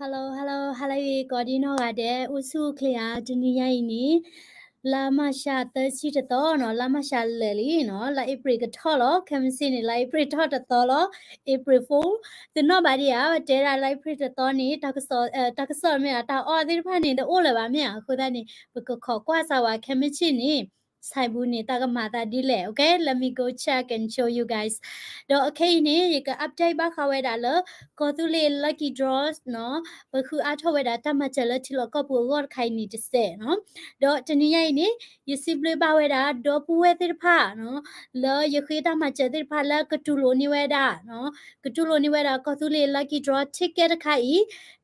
Hello, Godino Gade, Usu Clea, Duniaini, Lama Sha, the Citaton, Lama Sha Lily, la April Tolo, come see it like April Tolo, April Fool, the nobody out there, I like pretty Tony, Takaso, me at all the penny, the Oliver, me, Kudani, because Quasawa, Kamichini. Saibuni tagamata delay. Okay, let me go check and show you guys. The okay ni you can update back how it go to lucky draws no ก็คืออาทเวดาตามาเจลที่เราก็บัวกอดใครนี่จะเสเนาะดอจะนี่ไงนี่ยูซิบเลยบาเวดาดอปูเวติผ้าเนาะแล้วยูคือตามาเจติผ้าแล้วก็ตุโลนิเวดาเนาะก็ตุโลนิเวดาก็ตุเลลักกี้ดรอทิกเก็ตใคร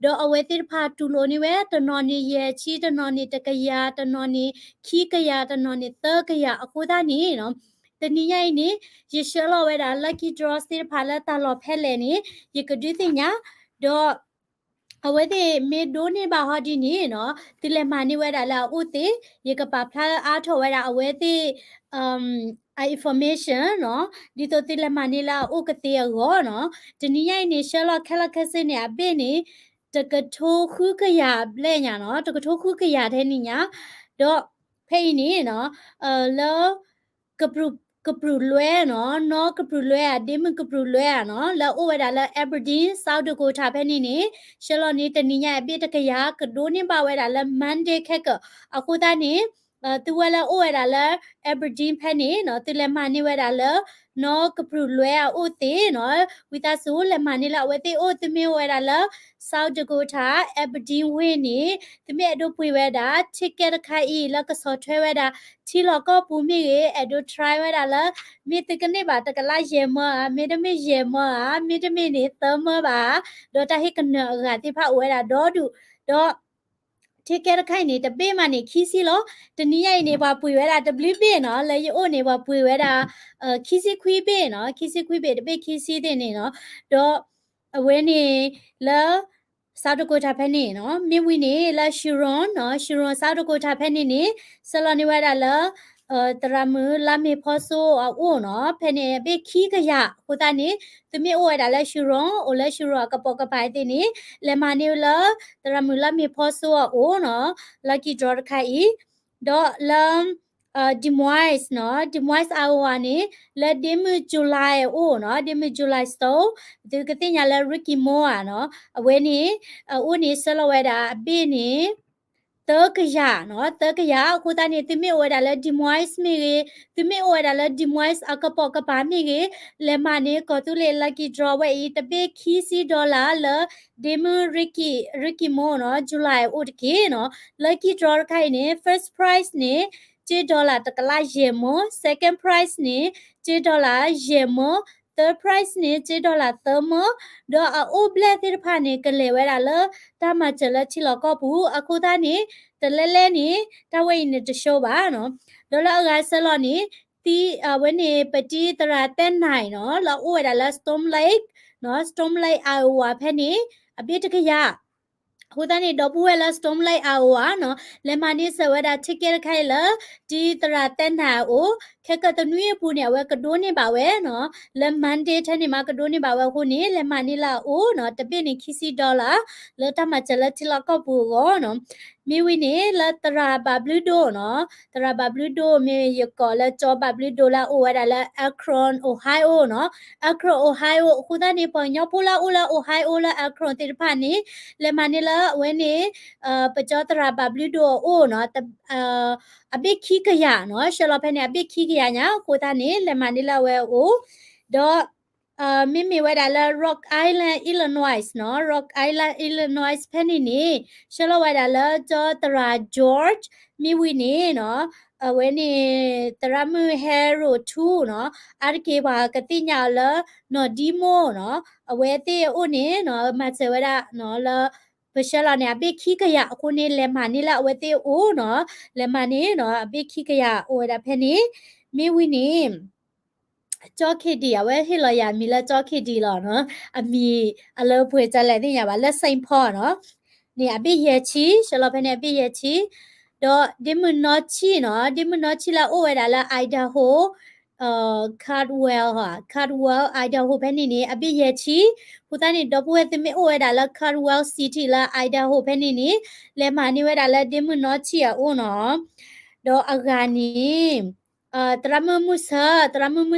ดอเอาเวติผ้าตุโลนิเวตนอนนี่เยชีตนอนนี่ตะกยาตนอนนี่ขี้กยาตนอนนี่เตกยาอกูดานี่เนาะแต่นี่ไงนี่ยูเชื่อเราเวดาลักกี้ดรอสิผ้าแล้วตาลอเพลนี่ยูก็ดูสิเนี่ยดอเอาไว้ที่เมดูนี่บาฮอดีนี่เนาะที่เลมานี่เวลาเราอุติยกปะพลาอาทเวลาเอาไว้ที่information เนาะดิตัวที่เลมานี่เราอุกติอ่ะเนาะทีนี้ยัยนี่เชลล์แค่ละแค่สิ่งเนี่ยเบนี่จะกระทู้คู่ขยะเล่นเนี่ยเนาะจะกระทู้คู่ขยะเท่านี้เนี่ยดอกเพย์นี่เนาะแล้วกระปรูล้วยเนาะเนาะกระปรูล้วยอ่ะดิมันกระปรูล้วยอ่ะเนาะแล้วโอ้เวลาแล้วเอเบอร์ดีนซาวด์โกทาเพนี่นี่เชลล์นี่แต่นี่เนี่ยเบียดกะยากระโดนี่บ่าวเวลาแล้วมันเดแค่ก็อะกูตานี่ตัวเวลาโอ้เวลาแล้วเอเบอร์ดีนเพนี่เนาะตัวเลมันนี่เวลาแล้วเนาะกระปรูล้วยอ่ะโอ้ตีเนาะวิตาสูเลมันนี่ละเวทีโอ้ตัวเมียเวลาแล้วซาวด์โกทาเอเบอร์ดีนเวนี่ตัวเมียดูปุยเวดาทิกเก็ตค่ะอีแล้วก็ซอทเทเวดาที่เราก็ปูมีเอดูทรายเวดาแล้วมีตะกันนี่บาตะกันไล่เยมอ่ะมีแต่ไม่เยมอ่ะมีแต่ไม่นี่เติมบ่าดอตาให้กันเนอะที่พระเวดาดอดูดอที่แกระไข่นี่ตะเป้มานี่ขี้สิโลตะนี้ใหญ่นี่ว่าปุยเวดาตะบลิเป้เนาะเลยโอนี่ว่าปุยเวดาขี้สิคุยเป้เนาะขี้สิคุยเป้ตะเป้ขี้สิเดนี่เนาะดอအဝဲနေလဲစာတကိုတာဖက်နေနော်မြဝီနေလဲရှူရွန်နော်ရှူရွန်စာတကိုတာဖက်နေနေဆလနေဝဲတာလဲတရမလာမေဖောဆိုအိုနော်ဖက်နေဘေခီကရဟိုတာနေသမီးအိုဝဲတာလဲရှူရွန်အိုလဲရှူရွန်ကပေါကပိုင်တဲ့နေလဲမနေလဲတရမလာမေဖောဆိုအိုနော်ลักกี้ดรอခိုင်ဒေါ်လမ်demoise เนาะ demoise เอาวานี่และเดมจุลายโอ้เนาะเดมจุลายสโตดูกติญาและริกกี้โมอ่ะเนาะเอาเวนี่อูนี่สโลเวดาบีนี่เตกยาเนาะเตกยาคูตานี่ติเมโอดาและ demoise มีติเมโอดาและ demoise อะกะปอกะปามีเลมานี่ก็ตุเลลักกี้ดรอเวอีตะเบคีซีดอลลาร์เลเดมริกกี้โมเนาะจุลายอุดกีเนาะลักกี้ดรอไข่นี่ first prize นี่$ตะกะลาเยโม second price นี่$เยโม third price นี่$เตมดอโอเบลติรพานี่กะเลเวลาเลตามาเจลที่เราก็ปูอะคูตานี่ตะเลนี่ตาเวนี่จะโชว์บาเนาะดอละกาซะลอนี่ตีเวนี่ปะจีตราเต้นไหนเนาะแล้วโอเวลาละ storm lake เนาะ storm lake อาวาเพนี่อเบตกะยาဟိုတန်းနေတော့ဘူးဝဲလာ storm light အာဝါနော်လေမနီဆဝဒ ticket ခိုင်လာဒီတရာတက်နာအိုခက်ကတနွေပူနေဝဲကဒိုးနေပါဝဲနော်လေမန်ဒေးထနေမှာကဒိုးနေပါဝဲခုနေလေမနီလာအိုနော်တပိနေခီစီဒေါ်လာလေတမချလချလကပူကောနော်มีวินี่ละตราบาบลูโดเนาะตราบาบลูโดมียก็ละจอบาบลูโดละโอวดาละแอครอนโอไฮโอเนาะแอครอนโอไฮโอคุดานี่ปอยอปูละอูละโอไฮโอละแอครอนติรพานี่เลมานี่ละเวนี่ปจอตราบาบลูโดโอเนาะตอบิคีกะยะเนาะชะลอเพเนี่ยอบิคีกะยะญาคุดานี่เลมานี่ละเวโอดอมิเวดาละ Rock Island Illinois เนาะ Rock Island Illinois เพนนี่ชะลอเวดาละจอตราจอร์จมีวินี่เนาะเวนี่ตรามือ Hero 2เนาะอาร์เคบากติญาละเนาะดีโมเนาะเวติอุนี่เนาะมาเจเวดาเนาะละပရှလာနေအပိခိကရအခုနေလေမနီလာဝတိအိုနော်လေမနီနော်အပိခိကရအိုဒါဖဲနေမိဝိနေจอคิดีอ่ะเว้ยที่เราอยากมีแล้วจอคิดีหรอเนาะมีอะไรเพื่อจะอะไรนี่อย่าว่าแล้วไซน์พอเนาะเนี่ยอบิเยชีฉลอเพเนี่ยอบิเยชีดอดิมุนอชีเนาะดิมุนอชีละโอเวดาละไอดาโฮ Cardwell ဟာ Cardwell Idaho ဘက်နေနေအပြည့်ရဲ့ချီဟိုတန်းနေတော့ပွဲသိမေအိုရတာလား Cardwell City လား Idaho ဘက်နေနေလဲမနေဝဲတာလဲတင်းမနော်ချီอ่ะအိုနော်တော့အဂါနီတရမမှု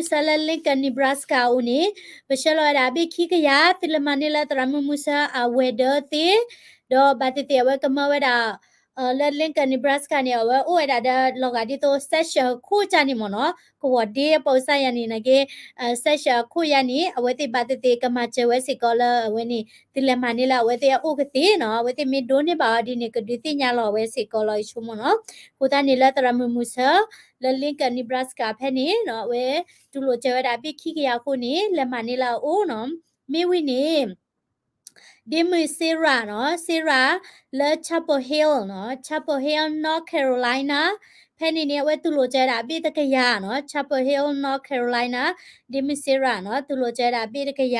ဆာလဲလင်ကန်နီဘရာစကာဦးနေဘရှလောရာဘီခိကရတိလမနေလဲတရမမှုဆာအဝဲဒတေတော့ဘာတေဝဲကမဝဲတာလက်လင်ကန်နီဘရာစကာနေဝဲအိုရတာလောကဒီတော့ဆက်ရှခိုးချနေမနော်ကိုဒီပေါ်ဆိုင်ရနေနကေဆက်ရှခိုးရနေအဝဲတိဘာတေကမချဝဲစီကောလဝဲနေတိလမနေလာဝဲတေအိုကတိနော်ဝဲတိမီဒိုနေပါဒီနေကဒီတိညာလောဝဲစီကောလချုံမနော်ကိုတနေလဲတရမမှုဆာလလင်ကန်နီဘရာစကာဖဲနေနော်ဝဲတူလိုကျဲတာပိခိကရခုနေလက်မနေလာအိုနော်မေဝိနေဒီမီဆီရာနော်ဆီရာလဲချပ်ပေါ်ဟီလ်နော်ချပ်ပေါ်ဟီလ်နော်ကယ်ရိုလိုင်းနာဖဲနေနေဝဲတူလိုကျဲတာပိတကရနော်ချပ်ပေါ်ဟီလ်နော်ကယ်ရိုလိုင်းနာဒီမီဆီရာနော်တူလိုကျဲတာပိတကရ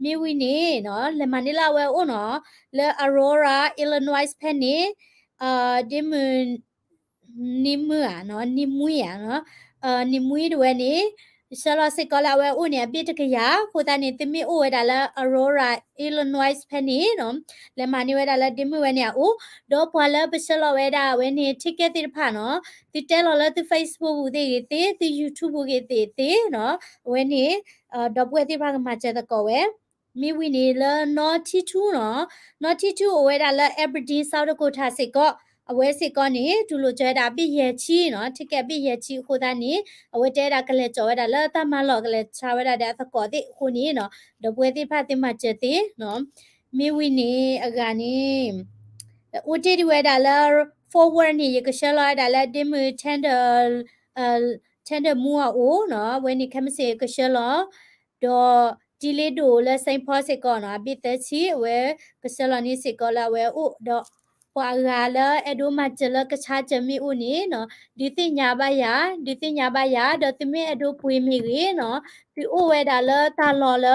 မေဝိနေနော်လက်မနေလာဝဲအိုနော်လဲအရိုရာအီလီနွိုင်းဖဲနေဒီမီနိမွာနော်နိမွေနော်နိမွေတွေနေဆလာစကလာဝဲဦးနေပြတကရခိုတနေတမီအိုဝဲဒါလာအရိုရာအီလီနွိုင်းဖဲနေနော်လဲမနီဝဲဒါလာဒီမွေဝဲနေဦးဒေါ်ပွာလာပစလဝဲဒါဝဲနေတစ်ကက်တိဖာနော်တိတဲလောလာတိ Facebook ဘူးတေတေတိ YouTube ဘူးကေတေတေနော်ဝဲနေဒေါ်ပွေတိဖာကမှာချက်တကောဝဲမိဝီနေလနော်တီတူနော်တီတူဝဲဒါလာ everyday ဆောက်တကိုထားစိကောအဝဲစစ်ကောနေဒူလိုကျဲတာပြည့်ရဲ့ချီနော်တစ်ကက်ပြည့်ရဲ့ချီခိုသားနေအဝဲတဲတာကလေးကြော်ရတာလာတမလောကလေးချာဝဲတာတဲ့သကောတိခုနေနော်ဒပွဲတိဖတ်တိမချက်တိနော်မိဝီနေအကနေဦးတီဒီဝဲတာလာ forward နေရကရှလာတာလာဒီမတန်ဒါမူအိုနော်ဝဲနေခမစေကရှလာတော့ဒီလေးတို့လဲစိန်ဖောစစ်ကောနော်ပြည့်တဲ့ချီဝဲကရှလာနေစစ်ကောလာဝဲအိုတော့ပွာဂါလာအဒိုမချလကချာချမီဦးနေနော်ဒီတိညာပါယာဒေါ်တမီအဒိုပွေမီရေနော်ဒီအိုဝဲဒါလာတာလော်လ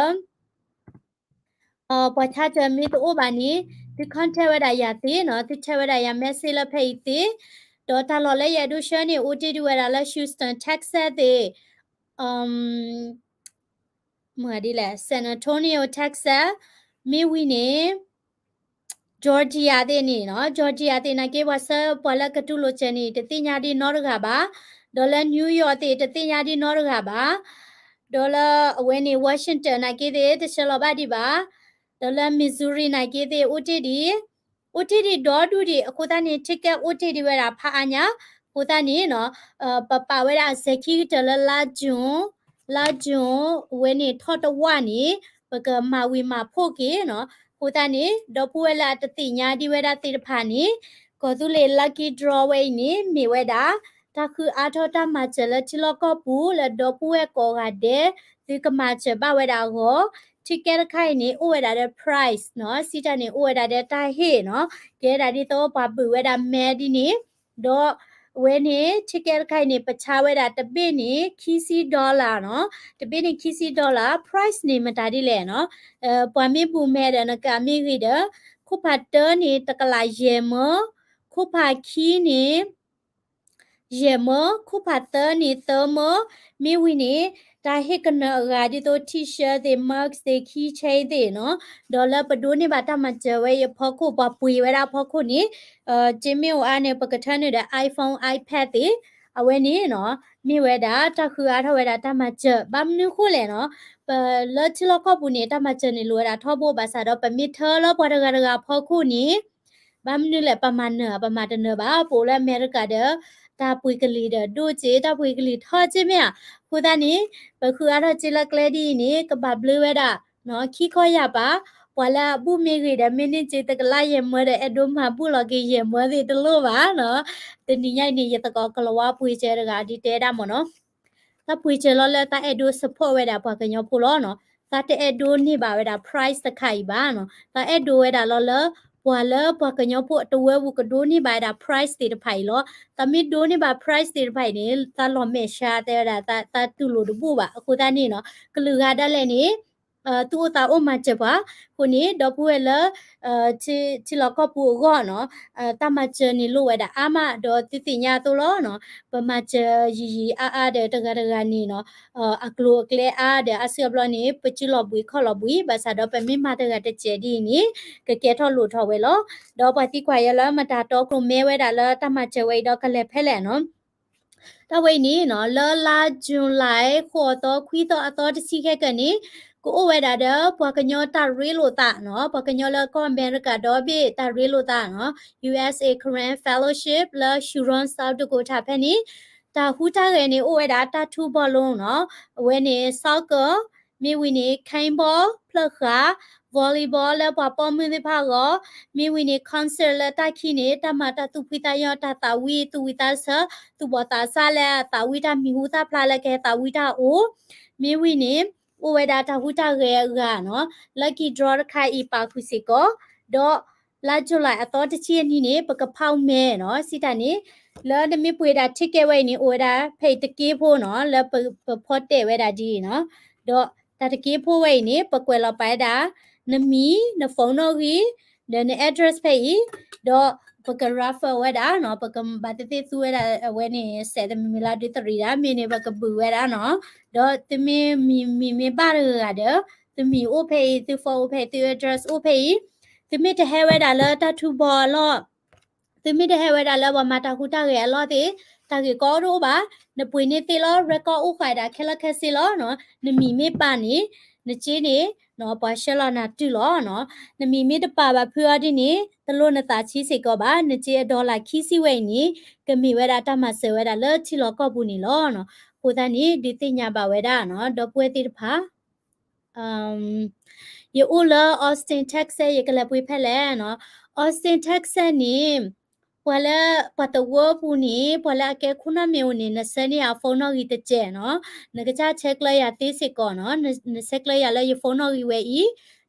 ပွာချာချမီတိုဘာနီဒီခွန်ထဲဝဲဒါယာတီနော်ဒီထဲဝဲဒါယာမက်ဆီလဖိတ်တီဒေါ်တာလော်လဲရဒိုရှနီဦးတီဒီဝဲဒါလာရှူစတန်တက်ဆက်တီမာဒီလဲဆန်အတိုနီယိုတက်ဆက်မီဝီနေဂျော်ဂျီယာတဲ့နေနော်ဂျော်ဂျီယာတဲ့နာကေဝဆပေါ်လကတူလိုချန်နေတတိညာဒီနော်ရကပါဒေါ်လာနယူးယောက်တဲ့တတိညာဒီနော်ရကပါဒေါ်လာအဝဲနေဝါရှင်တန်နာကေတဲ့တရှလောပါဒီပါဒေါ်လာမီဇူရီနာကေတဲ့ဦးတီဒီဒေါ်ဒူဒီအခုတနေတစ်ကက်ဦးတီဒီဝဲတာဖာအညာကိုတနေနော်ပပဝဲတာဇက်ကီတလလာဂျွန်ဝဲနေထော့တဝနေပကမာဝီမာဖို့ကေနော်ကိုတနေဒေါ်ပွေလာတတိညာဒီဝဲတာတိတဖာနေကိုသူလေ lucky draw ဝဲနေမိဝဲတာတခုအားထောတာမှာချလချလကပူလဒေါ်ပွေကောကတဲ့ဒီကမှာချပဝဲတာကို ticket ခိုင်နေဥဝဲတာတဲ့ price နော်စီတနေဥဝဲတာတဲ့တိုင်ဟေနော်ကဲဒါဒီတော့ပပူဝဲတာမဲဒီနေတော့ဝဲနေ ticket ခိုင်နေပချဝဲတာတပိနေခီစီဒေါ်လာနော်တပိနေခီစီဒေါ်လာ price နေမတာဒီလေနော်ပွားမေပူမဲတဲ့နကမေရီဒခုဖတ်တနေတကလာယေမခုဖာခီနေယေမခုဖတ်တနေသမမေဝီနေတာဟေကနရာဒီတို t-shirt တွေ mugs တွေ key chain တွေနော်ဒေါ်လာပဒိုးနေပါတမကျဝဲရဖို့ခုပပွေဝဲတာဖို့ခုနေဂျင်းမေအားနေပကထန်နေတဲ့ iPhone iPad တွေအဝဲနေနော်မိဝဲတာတခုအားထဝဲတာတမကျဘာမနုခုလေနော်လောချလကပူနေတမကျနေလိုတာထောဖို့ပါစားတော့ပမီထလောပေါ်တကဖို့ခုနေဘာမနုလေပမာဏပမာတနပါပိုလဲအမေရိကတဲ့တာပွေကလေးတဲ့ဒိုချေတာပွေကလေးထောချင်းမြခုတနေဘခုအားတော့ချလကလေးဒီနေကပဘလဝဲတာနော်ခီခေါ်ရပါဝလာဘူမေရီတဲ့မင်းချေတကလာရမတဲ့အဒိုမှာပူလော်ကေရမတဲ့တလို့ပါနော်တနည်းညနေရတကောကလဝပွေချဲတကဒီတဲတာမနော်တပွေချဲလောလဲတာအဒို support ဝဲတာပွားကညောပူလောနော်တာတဲ့အဒိုနေပါဝဲတာ price တခိုင်ပါနော်တာအဒိုဝဲတာလောလပွာလပွာကညောပူတဝဲဘူးကဒိုနေပါတာ price တေတဖိုင်လောတမီဒိုနေပါ price တေတဖိုင်နေတာလောမေရှာတဲ့တာတူလို့တပူပါအခုတန်းနေနော်ကလူကတက်လဲနေ tu ta o ma che ba ko ni do pu la chi lo ko pu go no ta ma che ni lo we da ama do ti ti nya to lo no pa ma che yi a de ta ga ni no a klo kle a de a se blo ni pe chi lo bui kho lo bui ba sa do pe mi ma ta ga te che di ni ke tho lo tho we lo do pa ti kwa ya la ma ta to ko me we da la ta ma che we do ka le phe le no တဝိနေနော်လလာဂျွန်လိုက်ခေါ်တော့ခွီတော့အတော်တစီခဲ့ကနေကိုအဝဲတာတော့ဘွာကညောတာရီလိုတာနော်ဘွာကညောလကွန်အမေရိကတော့ပြေတာရီလိုတာနော် USA Korean Fellowship လာရှူရွန်ဆောက်တကိုထားဖက်နေတာဟူတာရနေအဝဲတာတာထူဘောလုံးနော်အဝဲနေဆောက်ကောမြေဝီနေခိုင်ဘောဖလခါ volleyball လဲပွာပေါ်မင်းဒီဖာကောမြေဝီနေ concert လဲတာခိနေတာမတာသူဖိတာယောတာတာဝီသူဝီတာဆာ tu bo ta sa la ta wi ta mi hu ta phla la ke ta wi ta o mi wi ni o we da ta hu ta ge ga no lucky draw khai i pa khu si ko do la july အတော်တချီနီနေပကဖောက်မဲနော်စီတာနေလောဒမီပွေတာထိကဲဝဲနေ o da ဖိတ်တကေးဖို့နော်လပဖော့တဲ့ဝဲတာဒီနော်တော့တာတကေးဖို့ဝဲနေပကွယ်လပိုင်တာနမီနဖုန်းတော့ကြီးဒန် address ဖိတ်တော့ ပကရာဖဝဲတာနော်ပကဘာတတိသူဝဲတာဝဲနေဆယ်တမီလာဒီတရီတာမင်းနေပကဘူဝဲတာနော်တော့တမီမီပါရကတော့တမီအိုဖေးသူဖောအိုဖေးသူ address အိုဖေးတမီတဟဲဝဲတာလာတထူဘောလောတမီတဟဲဝဲတာလာဝမတာခုတာရဲ့အလောတိတာကေကောရိုးပါနပွေနေတေလော record ဥခိုင်တာခက်လက်ခက်စီလောနော်နမီမေပါနေနချေးနေနော်ပါရှလာနာတူလောနော်နမီမေတပါပါဖွာဒီနေတလို့နတာချီစေကောပါနချေဒေါ်လာခီစီဝဲနေကမီဝဲတာတမဆဲဝဲတာလောချီလောကောဘူးနေလောနော်ကိုသားနေဒီတင်ညာပါဝဲတာနော်ဒေါ်ပွဲတိတဖာယေအိုလာ Austin Texas ရေကလပွေဖက်လဲနော် Austin Texas နေပွာလာပတ်တဝပူနေပွာလာကဲခုနမေဦးနေနစနေအဖုန်းနော်ကြီးတကျဲနော်ငကချချက်လိုက်ရသေးစစ်ကောနော်နစက်လိုက်ရလဲဖုန်းနော်ကြီးဝဲဤ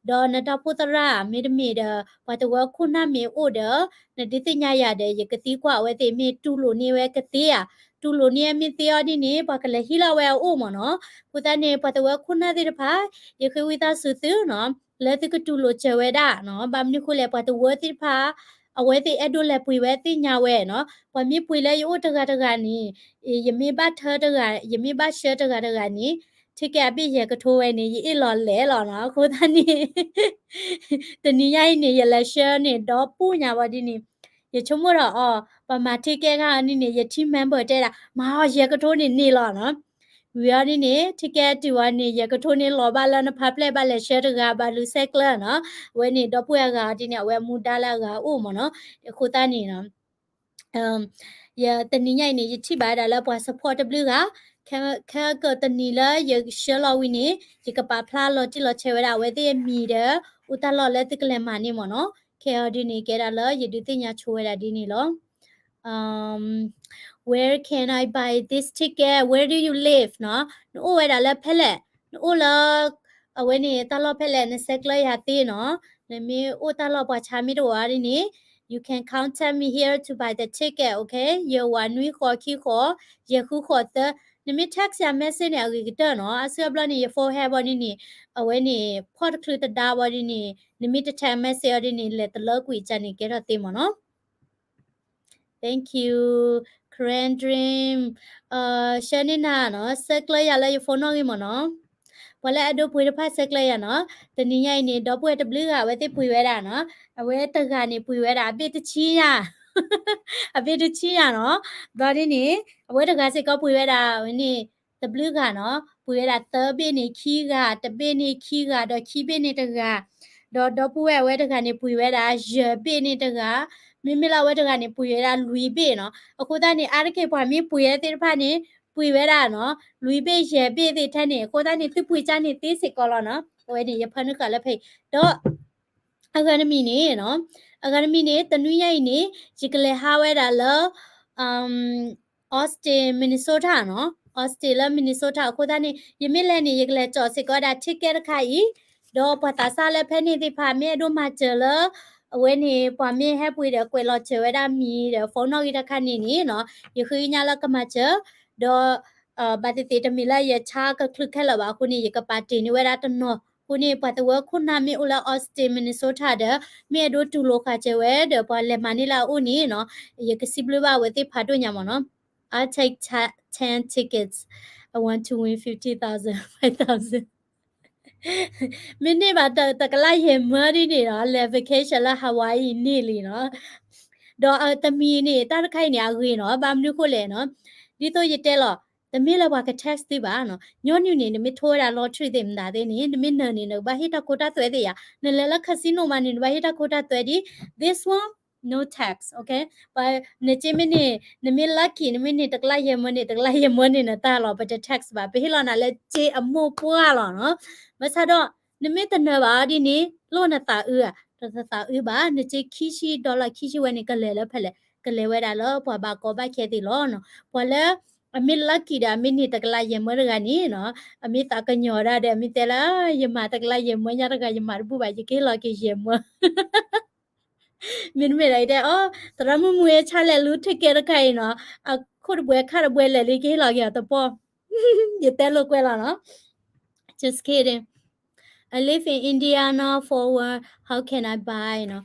ဒေါ်နတပုတရာမေဒမေဒပတ်တဝခုနမေအိုဒနဒီတညာရတဲ့ရကတိကွာဝဲတေမေတူလိုနေဝဲကတိယတူလိုနေမီတေအဒီနေပကလဟီလာဝဲအိုမနော်ပူတနေပတ်တဝခုနတဲ့တဖာရခွေဝိတာစုသူနော်လဲတကတူလိုချဝဲတာနော်ဗမ်နိခုလေပတ်တဝတိဖာအဝဲတိအဒိုလေပွေဝဲတိညာဝဲနော်ပမီပွေလေယိုတကတကနီယမေဘတ်ထတကယမေဘရှတကတကနီထိကပြည့်ရကထိုးဝဲနေဤလော်လဲလော်နော်ခိုးတနီတနီရိုင်းနေရလက်ရှနေတော့ပူညာပါဒီနီရချုံမတော့အော်ပမာထိကဲကနီနေရတီမန်ဘတဲ့တာမဟာရကထိုးနေလော်နော်ဝီယာဒီနေထိကဲတူဝနေရကထိုးနေလော်ပါလနဖပလက်ပါလက်ရှတကဘာလူဆက်ကလနော်ဝဲနေတော့ပွဲကဒီနေဝဲမူတာလာကအိုမနော်ခိုးတနီနော်ရတနီညိုင်နေရချိပါဒါလည်းပွာ support w ကခဲကတနီလာရရှလောဝီနေဒီကပါဖလာလောတိလောချေဝရဝဲတဲ့မီတဲ့ဥတလောလက်တကလမနေမနော်ခဲဒီနေကဲဒါလရဒီတင်ညာချိုဝရဒီနေလောwhere can I buy this ticket where do you live နော်အိုဝဲဒါလည်းဖက်လက်အိုလာအဝဲနေတလောဖက်လက်နစက်ကလရသေးနော်နမေအိုတလောပွာချာမီတော့ရီနေYou can contact me here to buy the ticket, okay? You want we call ki call, you who call the နမထက်ဆာမက်ဆေ့နေအဂီတနော်အစဘလနေ for have ဘာနေအဝဲနေ port ခလတဒါဘာနေနမတထမက်ဆေ့ရနေလက်တလောက်ကွေချနေကြတော့တေမနော် Thank you Grand Dream ရှနေနာနော်ဆက်ကလရလဲ phone နော်မနော်ဘလဲအဒိုပွေတဖက်ဆက်ကလရနော်တနည်းရိုင်းနေတော့ပွေတဘလကဝဲတိပွေဝဲတာနော်အဝဲတကနေပွေဝဲတာအပြစ်တချီရအပြစ်တချီရနော်ဒါဒီနေအဝဲတကစစ်ကောပွေဝဲတာဝနေတဘလကနော်ပွေဝဲတာတပိနေခီကတပိနေခီကတော့ခီပိနေတကတော့ပွေဝဲတကနေပွေဝဲတာရပိနေတကမိမလာဝဲတကနေပွေဝဲတာလူပိနော်အခုတနေအားကေပွားမိပွေရတဲ့ဖာနေပွေဝဲတာနော်လူပိရပိတဲ့ထက်နေကိုတနေသူပွေချနေသေးစစ်ကောလောနော်ဝဲနေရဖနကလည်းဖိတော့အကဒမီနေနော်အကဒမီနေတနွေရိုက်နေဒီကလေဟာဝဲတာလောAustin Minnesota နော် Austin လာ Minnesota ကိုတနေယမလဲနေရကလေကြော်စစ်ကောတာ ticket ခိုင်တော့ပတာစားလဲဖဲနေဒီဖာမဲတို့မှာကျလအဝဲနေပွားမဲဟဲပွေတယ်ကွယ်လောချေဝဲတာမီတယ်ဖုန်းနော်ကြီးတခါနေနေနော်ယခွေးညာလကမချတော့ဘာတိတမီလာရချာကခလခလပါခုနေရကပါတီနေဝဲတာတနော် ခုနေပတ်တဝခုနာမီဥလာအော်စတင်မီနီဆိုတာဒမြေဒိုတူလိုခါချေဝဲဒပလေမနီလာဦးနီနော်ယကစီဘလဘဝတိဖာတို့ညာမနော် I take 10 tickets I want to win 50,000 5,000 မင်းနေပါတကလိုက်ရေမရီနေတော့ le vacation လာ Hawaii နေလီနော်တော့တမီနေတာတခိုင်နေအခွေနော်ဘာမလို့ခုလေနော်ဒီတော့ရတဲလောတမီလာဘာက text တိပါနော်ညောညူနေနမထိုးရ lottery တဲ့မတာတဲ့နေနမနနေနဘာဟိတကိုတာသွဲတဲ့ရနလဲလ casino မနေဘာဟိတကိုတာသွဲဒီ this one no tax okay ဘာနေချမနေနမ lucky နမနေတကလိုက်ရမနေတကလိုက်ရမနေနေတာလောဘာ tax ပါဘဟိလောနာလဲချေအမို့ပွားလောနော်မဆတော့နမတနပါဒီနေလောနတာဥတဥပါနချေခီရှိဒေါ်လာခီရှိဝဲနေကလဲလဲဖက်လဲကလဲဝဲတာလောပွားပါကောဘခဲတိလောနော်ပွာလဲအမေလက်ကီဒါမင်းနေတကလာရမရကနီနော်အမေတာကညော်ရတဲ့အမေတဲလာရမတကလာရမညရကရမဘူပါကြီးကေလော်ကေရမမင်းမေလိုက်တဲ့အော်တရမမွေချလဲလူထကေရခိုင်နော်အခုဘွဲခရဘွဲလဲလေကေလော်ရတော့ပေါ်ရတဲလို့ကွဲလာနော် just kidding I live in Indiana forward how can I buy no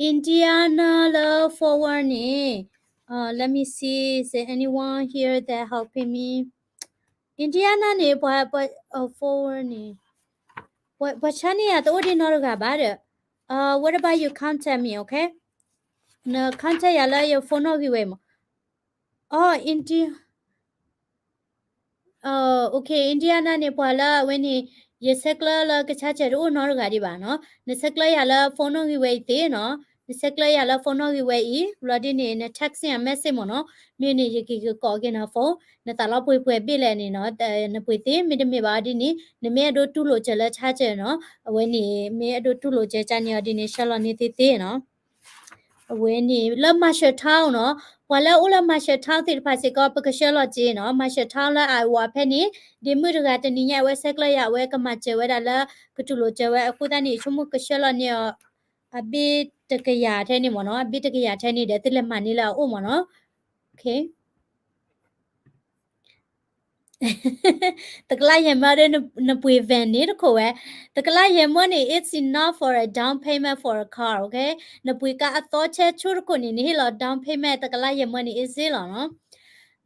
Indiana love forward ni let me see is there anyone here that helping me Indiana ni forward ni what chani ya to di no ga ba de what about you contact me okay no contact ya la your phone no gi we mo oh India okay Indiana ni la when ni ye sekla la ka cha che ro no ga di ba no ne sekla ya la phone no gi we te no ne sekla ya la phone no gi we I lo di ni ne text ya message mo no mi ni ye ki ko ke na phone ne ta la pwe pwe pi le ni no ne pwe te mi de mi ba di ni ne me do tu lo che la cha che no we ni me do tu lo che cha ni di ni sha lo ni te te no we ni la ma sha town no wala ula ma sha town ti pa se ko pa ka sha lo je no ma sha town la I wa phe ni di mu ga ta ni nya we sekla ya we ka ma che we da la ka tu lo che we aku da ni chu mu ka sha lo ni a bit တကရထဲနေမနော်အဘိတကရထဲနေတယ်တိလက်မှန်နေလားအို့မနော် okay တကလာရမရနပွေဗန်နေတခိုဝဲတကလာရမနေ it's enough for a down payment for a car okay နပွေကအသောချက်ချုကိုနေနေလော down payment တကလာရမနေ is it လောနော်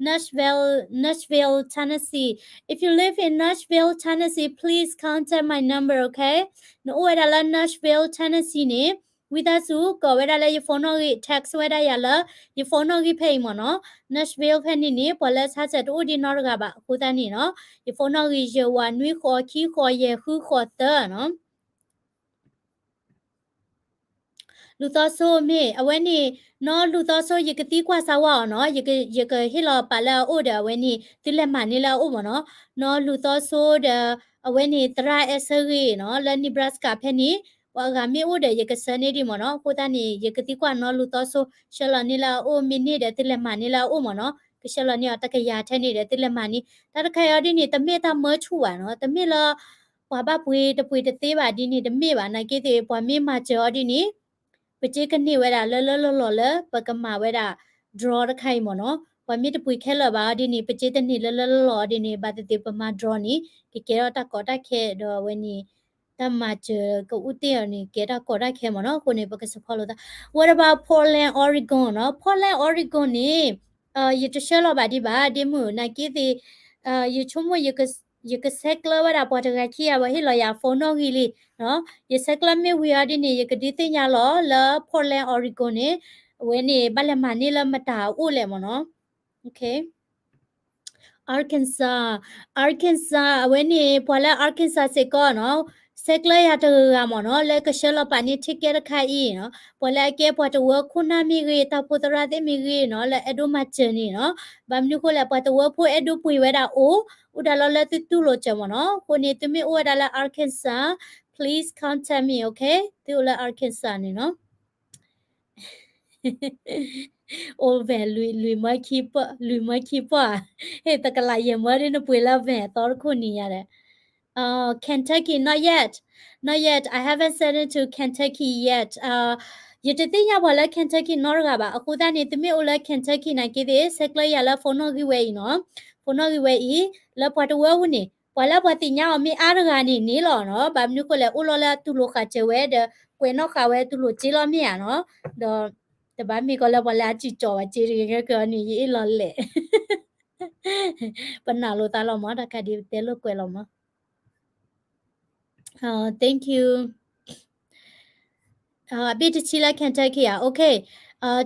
Nashville, Tennessee. If you live in Nashville, Tennessee, please contact my number, okay? No, where Nashville, Tennessee ne. With us, go where your phone or text where your phone or pay mono. Nashville penny ne, Polas has at Udi Norgaba, Kutanino. Your phone or is your 1 week or key or ye who got there, no? လူသောဆိုမေအဝဲနေနော်လူသောဆိုရကတိကွာစာဝါနော်ရကဟီလာပါလာအိုဒဝဲနေတိလက်မနေလာအိုမနော်နော်လူသောဆိုဒအဝဲနေတရာအစရီနော်လနီဘရတ်စကာဖဲနေဝါဂါမီအိုဒရကစနေဒီမနော်ကိုတနေရကတိကွာနော်လူသောဆိုရှလနေလာအိုမီနေတဲ့တိလက်မနေလာအိုမနော်ကရှလနေတကရထဲနေတဲ့တိလက်မနေတတခရဒီနေတမေတာမချူပါနော်တမေလာဝါဘပွေတပွေတသေးပါဒီနေတမေပါနိုင်ကေတဲ့ပွာမေမချောဒီနေပကြေကနေဝဲတာလောပကမာဝဲတာ draw တခိုင်မနော်ဝမီတပွေခဲလပါဒီနေပကြေတနေလောဒီနေဘာတေပမာ draw နီကေရတာကောတာခဲတော့ဝဲနီတမချကဥတေနီကေတာကောတာခဲမနော်ကိုနေပကစဖောလို့တာ what about Portland Oregon နော် Portland Oregon နေရတရှောလပါဒီပါဒီမှုနာကေတီရချုံမရကဆက်ကလဝရပေါ်တကခီရဝဟီလယာဖုန်းနော်ဂီလီနော်ရဆက်ကလမေဝီယာဒီနေရကဒီတင်ညာလောလ Portland Oregon နေဝဲနေဘလမနေလမတာအိုလေမနော် okay Arkansas ဝဲနေပေါ်လာ Arkansas စေကောနော်ဆက်ကလရတကမနော်လေကရှလပနိထိကရခိုင်နော်ပေါ်လာကေပေါ်တဝခုနာမီရေတပူတရာတဲ့မီရေနော်လေအဒိုမချနီနော်ဗမ်နုခိုလေပေါ်တဝဖိုအဒိုပွေဝဲတာအိုဥဒါလောလေတူလို့ချမနော်ကိုနေတမီဥဒါလာ Arkansas please contact me okay တူလာ Arkansas နေနော် all van လူမခိပဟဲ့တကလာရမရနပွေလာဗန်တော်ခုနေရတယ်Kentucky not yet I haven't sent it to Kentucky yetยตติยาบอลKentucky နော်ကပါအခုတနေတမေ all Kentucky နိုင်ကေတဲ့ဆက်ကလရလာဖုန်းနော်ကြီးဝဲနော်ဖုန်းနော်ကြီးဝဲဤလပတ်ဝဲဝနေ Wala pati nya mi argani ni lo no ba mi ko le ulola tu lo kha che we de kwe no kha we tu lo chi lo mi ya no do te ba mi ko le wala chi cho ba chi ri ke ko ni yi lo le pa na lo ta lo mo da ka di te lo kwe lo mo thank you bit chila Kentucky okay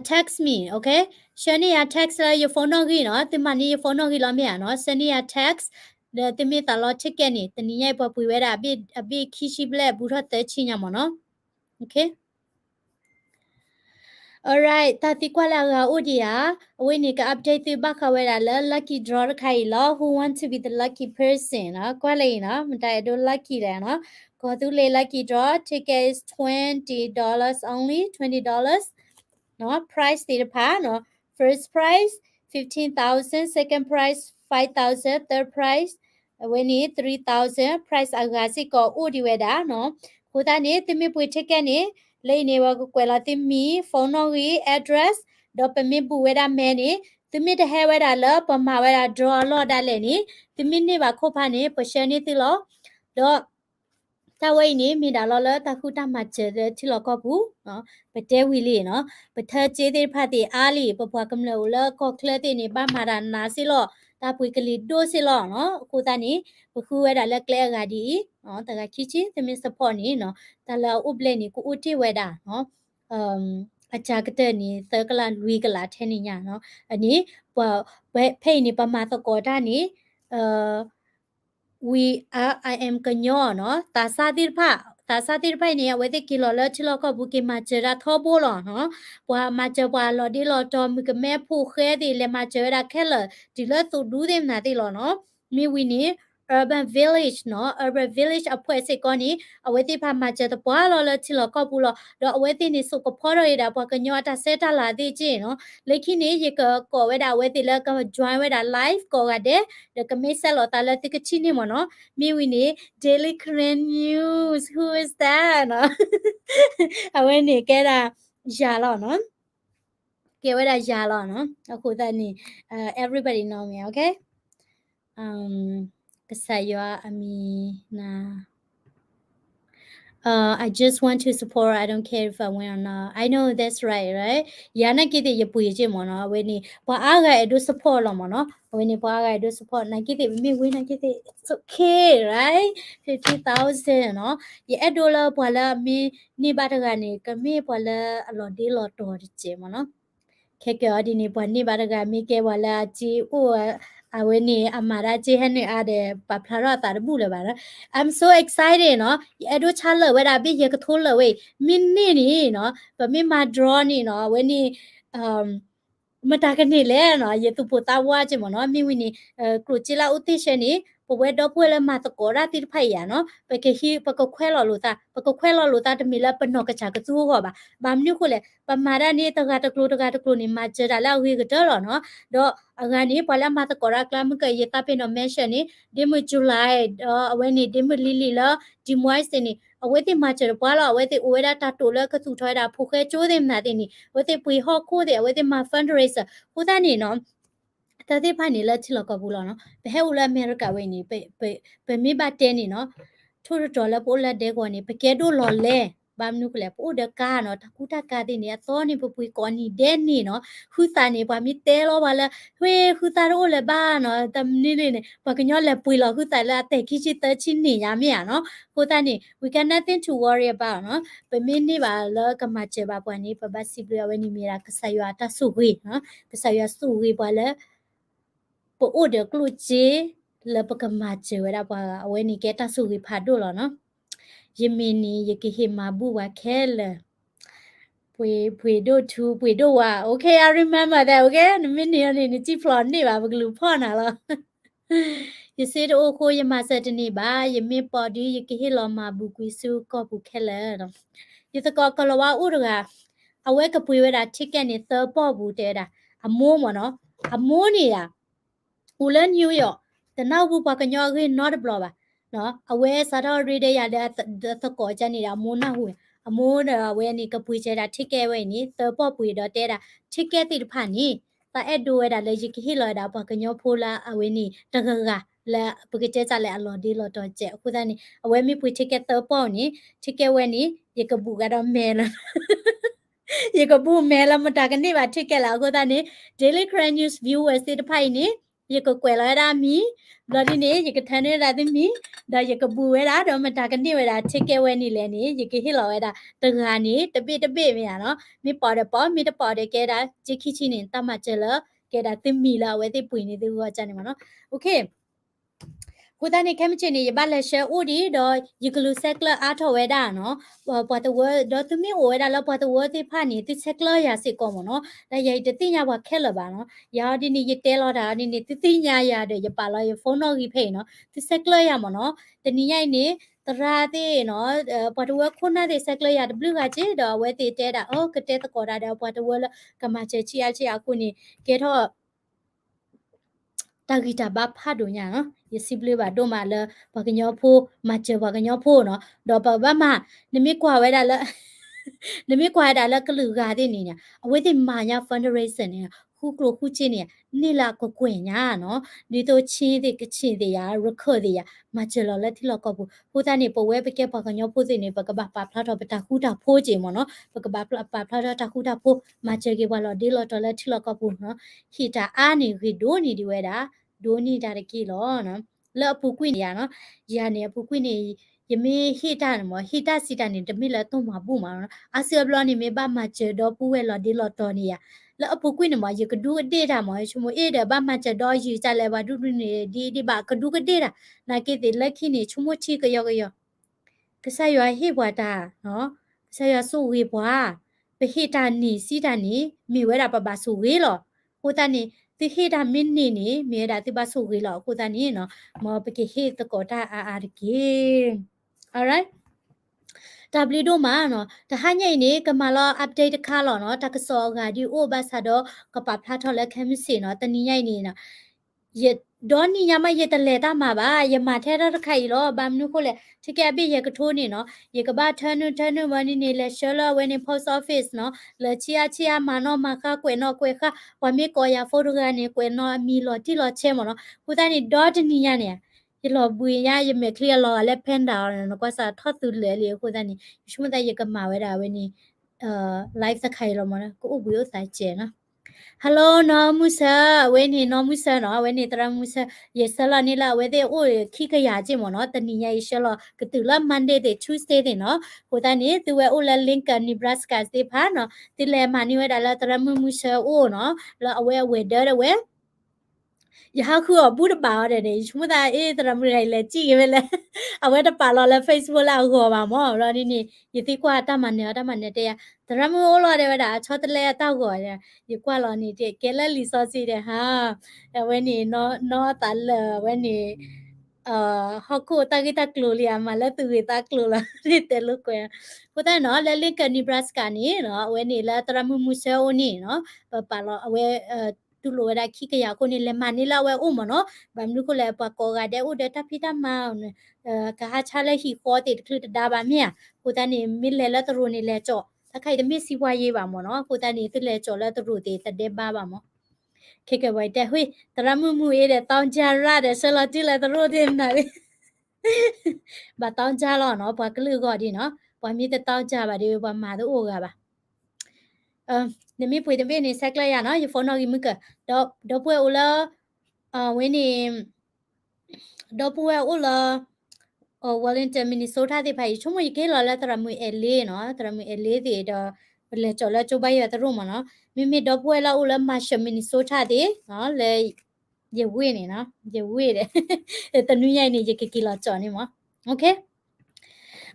text me okay shani ya text la your phone no gi no ti mani your phone no gi lo mi ya no sani ya text the timi ta lo ticket ni tani yai pa pui we da a bit kishi ble bu tha te chi nya mo no okay alright tati kwala ga odia we ni ka update ti ba kha we da la lucky draw khai lo who want to be the lucky person na kwala na mtai do lucky da na ko tu le lucky draw ticket is $20 only $20 no price ti pa no first prize 15,000 second prize 5,000 third prize we ni 3,000 price aga si ko odi we da no ko ta ni ti mi pui ticket ni le ni wa ko kwela ti mi phone no gi address do pe mi bu we da me ni ti mi de he we da lo pa ma we da draw lo da le ni ti mi ni ba ko pha ni pa sha ni ti lo do ตาไว้นี่มีดาลอลตาคูตามาเจอที่ลอก็ผู้เนาะไปเตวิลีเนาะไปเธอเจเดพาติอาลีปะปะกำเลวละก็เคลตินี่บ้ามาดานาสิลอตาปุยกลิโดสิลอเนาะคูตานี่ปะคูเวดาละเคลกาดีเนาะตากะคิชิตมิสปอนี่เนาะตาลาอุบเลนี่กูอุติเวดาเนาะอาจารย์ก็เตนี่เตกลาลุยกลาเทนี่ญาเนาะอันนี้ปะเพ่นี่ประมาตะกอดานี่เอ่อ we are I am kanyo no ta sa tir pha ta sa tir phai ni we te kilo la chilo ko bu ke ma chera tho bo lo no bwa ma che bwa lo di lo to mi ke me phu khe di le ma chera khe lo di lo tu du de na ti lo no mi we ni urban village no urban village အဖွဲ့စိတ်ကောနီအဝဲတိဖာမှာကျတဲ့ပွားလောလချီလောကောပူလောတော့အဝဲတိနေစုကဖော်ရရတာပွားကညောတာဆဲတာလာတိကျင်းနော်လက်ခိနေရကကောဝဲတာဝဲတိလက join ဝဲတာ live ကောကတဲ့ဒကမေဆက်လောတာလက်တိကချီနေမနော်မိဝီနေ daily current news who is that နော်အဝဲနေကဲတာရှာလောနော်ကဲဝဲတာရှာလောနော်အခုတည်းနေeverybody know me okay Kasaywa Amina. I just want to support. I don't care if I win or not. I know that's right, right? Yana kiti ye puije mono. When ni pa aga edu support lo mono. When ni pa aga edu support na kiti me win na kiti. It's okay, right? 50,000, no? Ye edu la pala me ni bataga ni kami pala alodi lo to je mono. Keke adi ni pa ni bataga mi ke wala ji u aweni amara ji hanu ade pa phara ta bu le ba I'm so excited เนาะအဒိုချလဝဲတာပြရကထိုးလဝဲမင်းနေနီเนาะပမင်းမ draw နီเนาะဝဲနီမတာကနေလဲเนาะယေတူပတာဝါချေမเนาะမင်းဝီနီကရုချီလာဥတိရှနီပဝဲတော့ပွဲလဲမတကောရာတိဖိုင်ရเนาะပကဟီပကခွဲလောလို့တာပကခွဲလောလို့တာတမီလာပနောကချာကသူဟောပါဘာမနုခုလဲပမာရနီတကတကလုနီမချရာလာဝီကတော့เนาะတော့agani pala mata kora klam ka yeta pe no mention ni dim july aweni dim lili la dimwai se ni aweti ma chero pala aweti oera ta to la ka tu thwa da phu khe cho de ma de ni aweti pui ho ko de aweti ma fundraiser hu da ni no ta de pha ni la chilo ko bu lo no be he u la america we ni pe mi ba te ni no thu to la po la de ko ni pe ke do lo le ဘာမနုကလေပိုဒကာနော်တကူတကာတဲ့နေသောနေပပွေကောနီဒဲနေနော်ခူစာနေပါမီတဲလောပါလားဟွေခူစာတော့လေဘာနော်တမနီနေပကညောလေပွေလောခူစာလာတဲ့ခိချစ်တချင်းနေရမြာနော်ကိုတနေ we got nothing to worry about နော်ပမင်းနေပါလောကမချေပါပွားနေပပတ်စီပလဝနေမီရာကဆယွာတဆုဝေနော်ကဆယွာဆုဝေပါလေပိုဒကလူချေလပကမချေဝရပါအဝဲနေကတဆုဝေဖာတို့လောနော် Yemeni yekihimabu wa kele. Pwe do wa. Okay, I remember that. Okay, mini ni chi plon ni ba baglu phon na lo. You said oh ko yema satani ba yemi body yekihilo ma bu kwisu ko bu kele no. You the ko kolawa uruga. Awe ka pwe wa ticket ni third po bu te da. Amo mo no. Amo ni ya. Ula New York. The now bu pa kanyo gi not blow ba. နော်အဝဲစားတော့ရီတဲ့ရတဲ့သကောချနေတာမိုးနာဟူအမိုးအဝဲနေကပွေချတာထိကဲဝဲနေသပေါ့ပွေတော့တဲတာထိကဲတိတဖာနီတာအဲ့ဒိုဝဲတာလေကြီးခိလောတာပကညောဖိုးလာအဝဲနေတကက และปกติจะเลยอลอดีลอตอเจคุดานี่เอาไว้มีปุยทิกเก็ตเตอร์ปอนี่ทิกเก็ตเวนี่ยกบุกะดอเมลยกบุเมลมาตากันนี่ว่าทิกเก็ตแล้วคุดานี่ Daily Crane News Viewers ติดไพ่นี่ยกกวยลอยดามีดอดีนี่ยกทันนี่ดาดิมีดายกบุเวดาดอมาตากันนี่เวดาทิกเก็ตเวนี่เลยนี่ยกฮิลอเวดาตึงหานี่ตะเบมีอ่ะเนาะมีปอดปอมีตะปอดแกดาจิคิชินี่ตามาเจลแกดาติมีละเวติปุยนี่ดูว่าจันนี่มาเนาะโอเคခုတန်းနေခဲမချင်နေရပါလက်ရှဲဦးဒီတော့ယကလူဆက်ကလအားထော်ဝဲတာနော်ပေါ်တဝတော့သူမီဝဲတာလောပေါ်တဝတိဖာနေတိဆက်ကလရစစ်ကောမနော်ဒါရိုက်တတိညာဘခဲလပါနော်ရာဒီနေရတဲလောတာနေနေတတိညာရတဲ့ရပါလောရဖုန်းတော့ကြီးဖိနော်တိဆက်ကလရမနော်တနီရိုက်နေတရာတဲ့နော်ပေါ်တဝခုနတဲ့ဆက်ကလရဘလူကချေတော့ဝဲတေတဲတာအော်ကတဲ့တကောတာတော့ပေါ်တဝကမချေချီအခုနေကဲတော့တာဂီတာဘာဖတ်တို့ညာနော်ယစီပလေးပါတို့မှာလဲဘာကညောဖိုးမချဘာကညောဖိုးနော်တော့ဘာမနမိကွာဝဲတာလဲနမိကွာတာလဲကလူကားတဲ့နေညာအဝဲတဲ့မာညာ fundraising နေခုကလခုချင်းနေလာကိုကွင်ညာနော်ဒီတော့ချင်းတဲ့ကချင်းတဲ့ရရခေတဲ့ရမချလောလဲတိလောကဘူးဟိုတနေပဝဲပကဲဘာကညောဖိုးတဲ့နေပကဘာပါဖလာတော့ပတာခုတာဖိုးကြည်မနော်ပကဘာပါဖလာတော့တခုတာဖိုးမချကေဘာလောဒီလောတော့လဲတိလောကဘူးနော်ဟီတာအာနေရီဒိုနေဒီဝဲတာဒိုနီဒါရကီလောနော်လောပူကွိနေရနော်ယာနေပူကွိနေယမေဟိတာနမဟိတာစီတာနေတမိလတော့မပူမှာနော်အဆီဘလောနေမေဘာမချေတော့ပူဝဲလောဒီလောတော်နေရလောပူကွိနေမယကဒူအတေတာမချမအေးတယ်ဘာမချေတော့ယူကြလဲဘာဒူဒူနေဒီဘာကဒူကတေတာနာကေတေလက်ခိနေချမချီကယောကယောကဆာယွာဟိဘွာတာနော်ကဆာယွာဆူဝေဘွာပဟိတာနီစီတာနီမိဝဲတာပပဆူဝေလောဟိုတနေတိခေတာမင်းနေနေမြေတာတိပါဆုခေလောက်ကိုတန်နေနော်မောပကေဟေတကောတာအာကေ alright W တို့မှာနော်တဟညိနေကမလော update တခါလောနော်တကစောဂါဒီအိုဘတ်ဆာတော့ကပပလာထော်လက်ခဲမစီနော်တနီညိနေနော်ရဒေါ်နီညမရတလေတာမှာပါယမထဲတော့ခိုင်လောဘာမနုခိုလေတကယ်ပြရကထိုးနေနော်ရကဘာထန်နဝနီနေလေရှောလဝနေ post office နော်လေချီယာမနောမခကွေနော်ကွေခဝမေကိုရဖိုတိုဂရနေကွေနော်မီလောတီလောချဲမနော်ခုတနီဒေါ်တနီညနေရလောဘူရရမေခလီလောလက်ဖန်တာနော်ကွာစာထော့သူလေခုတနီရှုမတဲ့ရကမာဝဲတာဝဲနေlive စခိုင်လောမနော်ကိုဘူရဆိုင်ကျဲနော်Hello no musa we ni no musa no we ni tra musa ye sala ni la we de o khi ka ya jin mo no tani ya yi shalo ka tu la Monday de Tuesday de no ko ta ni tu we o la Lincoln Nebraska de pha no ti le ma ni we da la tra musa o no la we de we ရဟခုဘူတပါတဲ့နေချမတာအေးတရမရိုင်လေကြည့်ရလေအဝဲတပါလောလဲ Facebook လာခေါ်ပါမောရောဒီနေယတိကွာတမနဲ့တဲ့တရမလောတဲ့ဝဒါချောတလဲတောက်ခေါ်ရယကွာလောနေတဲ့ကဲလဲလီစောစီတဲ့ဟာဝဲနေနော်တလဝဲနေဟခုတကိတကလိုလီယာမလဲသူဝေတကလိုလာတဲ့လို့ကွယ်ကိုတဲ့နော်လဲလင်ကန်နီဘရတ်စကနေနော်ဝဲနေလဲတရမမှုဆဲအိုနေနော်ပါလောအဝဲတူလိုရခိကရကိုနေလေမနီလာဝဲဥမနော်ဗမ်လူကိုလေပကောကတဲ့ဥဒတာဖီတာမောင်းကဟာချလဲဟီခေါ်တဲ့ခရစ်ဒါပါမြကိုတနေမီလဲလဲတရူနေလဲကြော့တခိုင်တမစ်စီဝါရေးပါမောနော်ကိုတနေသလဲကြော့လဲတရူတဲ့တဲ့ပါပါမောခေကဝိုင်တဲ့ဟွေတရမှုမှုရေးတဲ့တောင်ကြရတဲ့ဆလတိလဲတရူတဲ့နာလေဘာတောင်ကြလောနော်ဘာကလူကောဒီနော်ဘာမြစ်တောင်ကြပါဒီဘာမာတို့ကပါနမီပွေတမေနေဆက်လိုက်ရနော်ရဖုန်းတော့ကြီးမကတော့ပွဲဦးလာဝင်းနေတော့ပွဲဦးလာဝလင်တမီနီဆိုထားတဲ့ဖိုင်ချုံမရကေလာလာတရမွေအလေးနော်တရမွေအလေးတဲ့တော့ဘယ်လဲကြော်လဲကျိုးပိုက်ရတဲ့ရုံမနော်မိတော့ပွဲလာဦးလာမရှမီနီဆိုထားတဲ့နော်လေရဝေးနေနော်ရဝေးတယ်တနွေရိုက်နေရကေကီလာကြော်နေမโอเค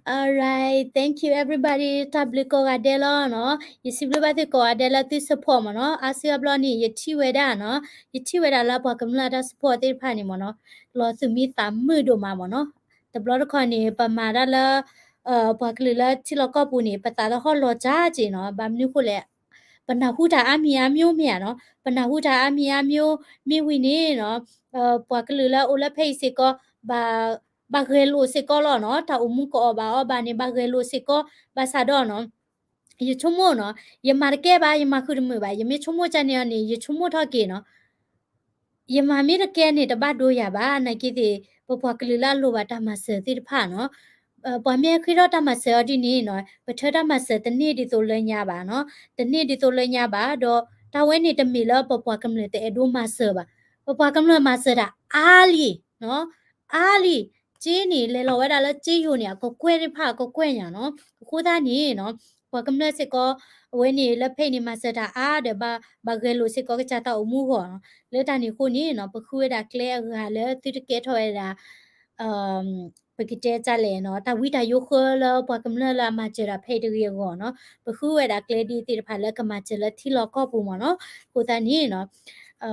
All right, thank you everybody. Tabliko adela no. Yisiblo bate ko adela ti support mo no. Asia blo ni yiti weda no. Yiti weda la ba kamla da support ti pha ni mo no. Lo sumi ta mu do ma mo no. The blood ko ni pa ma da la ba kli la ti lo ko pu ni pa ta la ho lo ja ji no. Ba mnu ko le ပနာဟုတာအမီယာမျိုးမြနော်ပနာဟုတာအမီယာမျိုးမိဝီနေနော်ပွားကလူလာအိုလာဖေးစီကောဘာဂရေလိုစီကောလောနော်တာအမှုကောဘာနေဘာဂရေလိုစီကောဘာစာတော့နော်ယချုံမို့နော်ယမာကဲပါယမခုရမှုပါယမေချုံမို့ချနေနေယချုံမို့ထောက်ကေနော် ยามามีตะแกนี่ตะบะโดยาบานะกิติปะปะกะลือลาโลบาตามาเสติตะพะเนาะปอมเมียคิดอตามาเสอดินี่เนาะปะเทตามาเสตะนี่ดิโตเลญาบาเนาะตะนี่ดิโตเลญาบาดอตาเวนี่ตะมีลปะปะกำเลตะเอดูมาเสบาปะปะกำเลมาเสดาอาลีเนาะอาลีจีนี่เลโลเวดาละจีอยู่เนี่ยก็กวยริพะก็กวยหยังเนาะคูตานี่เนาะปะกำเลสิก็เวนี่ละเพ่นี่มาเสดาอาเดบาเกโลสิก็กะจาตาอมูหัว เลตานี่คู่นี้เนาะปะคุยดาเคลียร์หาเลติตเกถอยดาเอ่อปะกิเจจาเลเนาะตาวิดายุคลปะกำเนลามาเจราเพดเรียกเนาะปะคุยดาเคลียร์ดีติพาเลกมาเจลที่ลอกอปูมเนาะคู่ตานี่เนาะเอ่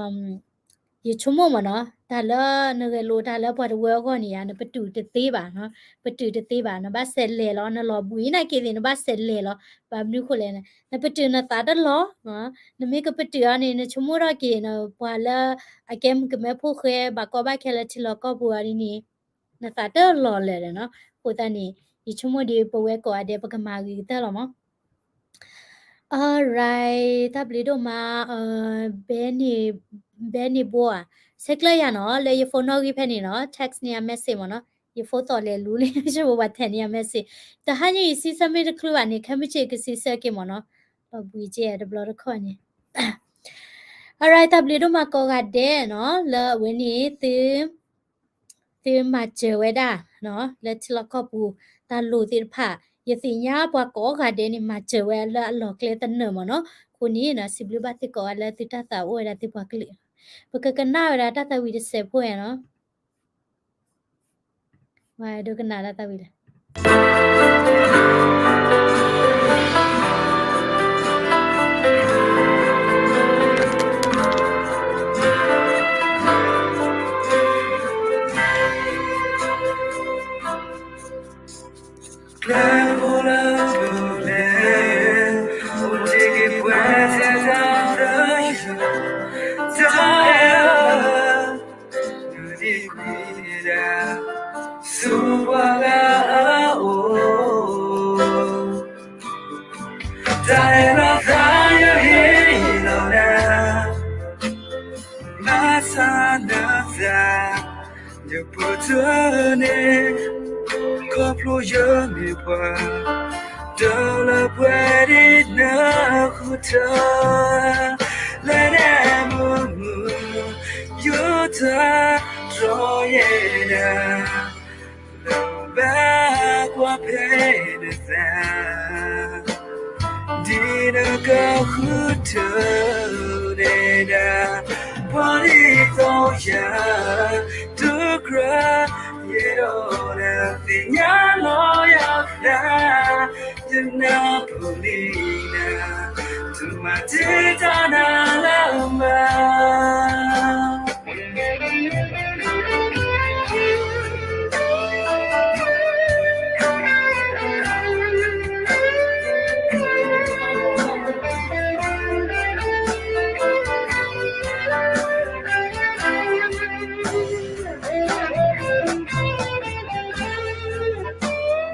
อยชุมมเนาะตาละนเกโลตาละปะดเวก็นี่ยนะปะตุตะตีบาเนาะปะตุตะตีบานะบาเซเลลนะลอบุยนะเกดินะบาเซเลลบาบนุคุเลนะนะปะตุนะตาดลอเนาะนะเมกปะตุอะนี่นะชุมระเกนะปาละ akem keme phu khe ba ko ba khele chilo ko bu ari ni na ta de lo le de no ko ta ni yi chumo di po we ko ade pa kama gi ta lo mo alright ta bli do ma be ni bo a sekla ya no le ye phone no gi phe ni no text ni ya message mo no ye phone to le lu le shi bo ba the ni ya message ta ha ni si submit klu ani kham che ki si se ke mo no ba bu je ya de blo de kho ni alright ตับลีดูมาก็กัดเด้เนาะแล้ววันนี้ตื้อมาเจอไว้ด่าเนาะแล้วที่เราก็ปูตาลูติผ่ายสิญาปว่าก็กัดเด้นี่มาเจอไว้แล้วหลอกเลตันเนอมาเนาะคนนี้นะสิบลิบาติก็แล้วติตาตาโอ้ยแล้วติปากลีปกกันหน้าเวลาตาตาวิดเสพวยเนาะมาดูกันหน้าตาตาวิด ก็พลูเยอะมีกว่าเดินละเพื่อดีนะคู่เธอและแน่มืออยู่เธอรอเย็นแล้วแบกว่าเพลงแต่ดีนะก็คู่เธอเนี่ยนะพอดีต้องอยากทุกครั้งSignaloyada Janapulina Tumatitana